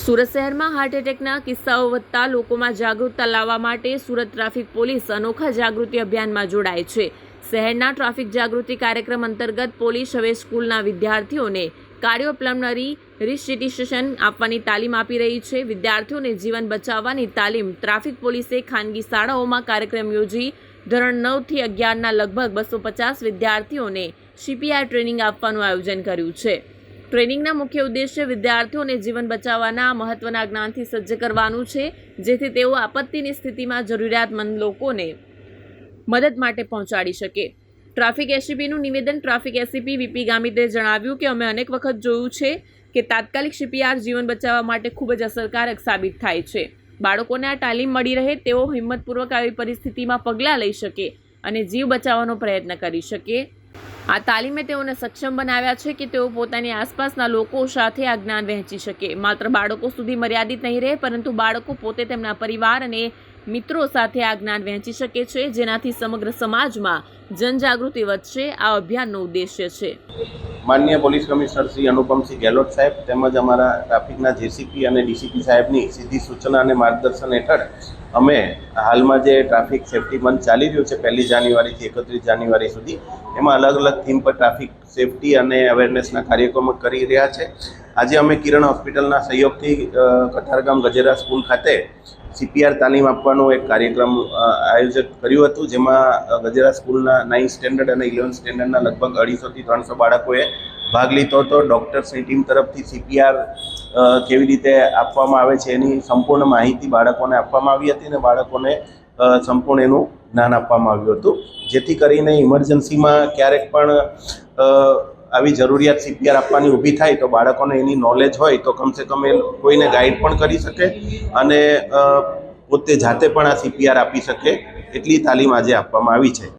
સુરત શહેરમાં હાર્ટ એટેકના કિસ્સાઓ વધતા લોકોમાં જાગૃતતા લાવવા માટે સુરત ટ્રાફિક પોલીસ અનોખા જાગૃતિ અભિયાનમાં જોડાય છે। શહેરના ટ્રાફિક જાગૃતિ કાર્યક્રમ અંતર્ગત પોલીસ હવે સ્કૂલના વિદ્યાર્થીઓને કાર્ડિયોપલ્મનરી રિસસિટેશન આપવાની તાલીમ આપી રહી છે। વિદ્યાર્થીઓને જીવન બચાવવાની તાલીમ ટ્રાફિક પોલીસે ખાનગી શાળાઓમાં કાર્યક્રમ યોજી ધોરણ 9 થી 11ના લગભગ 250 વિદ્યાર્થીઓને CPR ટ્રેનિંગ આપવાનું આયોજન કર્યું છે। ટ્રેનિંગના મુખ્ય ઉદ્દેશ્ય વિદ્યાર્થીઓને જીવન બચાવવાના મહત્વના જ્ઞાનથી સજ્જ કરવાનું છે, જેથી તેઓ આપત્તિની સ્થિતિમાં જરૂરિયાતમંદ લોકોને મદદ માટે પહોંચાડી શકે। ટ્રાફિક એસીપીનું નિવેદન। ટ્રાફિક એસીપી વીપી ગામિતે જણાવ્યું કે અમે અનેક વખત જોયું છે કે તાત્કાલિક CPR જીવન બચાવવા માટે ખૂબ જ અસરકારક સાબિત થાય છે। બાળકોને આ તાલીમ મળી રહે, તેઓ હિંમતપૂર્વક આવી પરિસ્થિતિમાં પગલાં લઈ શકે અને જીવ બચાવવાનો પ્રયત્ન કરી શકે। આ તાલીમે તેઓને સક્ષમ બનાવ્યા છે કે તેઓ પોતાની આસપાસના લોકો સાથે આ જ્ઞાન વહેંચી શકે। માત્ર બાળકો સુધી મર્યાદિત નહીં રહે, પરંતુ બાળકો પોતે તેમના પરિવાર અને મિત્રો સાથે આ જ્ઞાન વહેંચી શકે છે, જેનાથી સમગ્ર સમાજમાં જનજાગૃતિ વધશે। આ અભિયાનનો ઉદ્દેશ્ય છે। માનનીય પોલીસ કમિશનર શ્રી અનુપમસિંહ ગેહલોત સાહેબ તેમજ અમારા ટ્રાફિકના જેસીપી અને ડીસીપી સાહેબની સીધી સૂચના અને માર્ગદર્શન હેઠળ અમે હાલમાં જે ટ્રાફિક સેફ્ટી મંથ ચાલી રહ્યું છે 1 જાન્યુઆરીથી 31 જાન્યુઆરી સુધી, એમાં અલગ અલગ થીમ પર ટ્રાફિક સેફ્ટી અને અવેરનેસના કાર્યક્રમો કરી રહ્યા છે। આજે અમે કિરણ હોસ્પિટલના સહયોગથી કતારગામ ગજેરા સ્કૂલ ખાતે CPR તાલીમ આપવાનો એક કાર્યક્રમ આયોજન કર્યું હતું, જેમાં ગજેરા સ્કૂલના 9th સ્ટેન્ડર્ડ અને 11th સ્ટેન્ડર્ડના લગભગ 250 થી 300 બાળકોએ ભાગ લીધો હતો। ડૉક્ટર્સની ટીમ તરફથી CPR કેવી રીતે આપવામાં આવે છે એની સંપૂર્ણ માહિતી બાળકોને આપવામાં આવી હતી અને બાળકોને સંપૂર્ણ એનું જ્ઞાન આપવામાં આવ્યું હતું, જેથી કરીને ઇમરજન્સીમાં ક્યારેક પણ આવી જરૂરિયાત CPR આપવાની ઊભી થાય તો બાળકોને એની નોલેજ હોય તો કમસે કમ એ કોઈને ગાઈડ પણ કરી શકે અને પોતે જાતે પણ આ CPR આપી શકે, એટલી તાલીમ આજે આપવામાં આવી છે।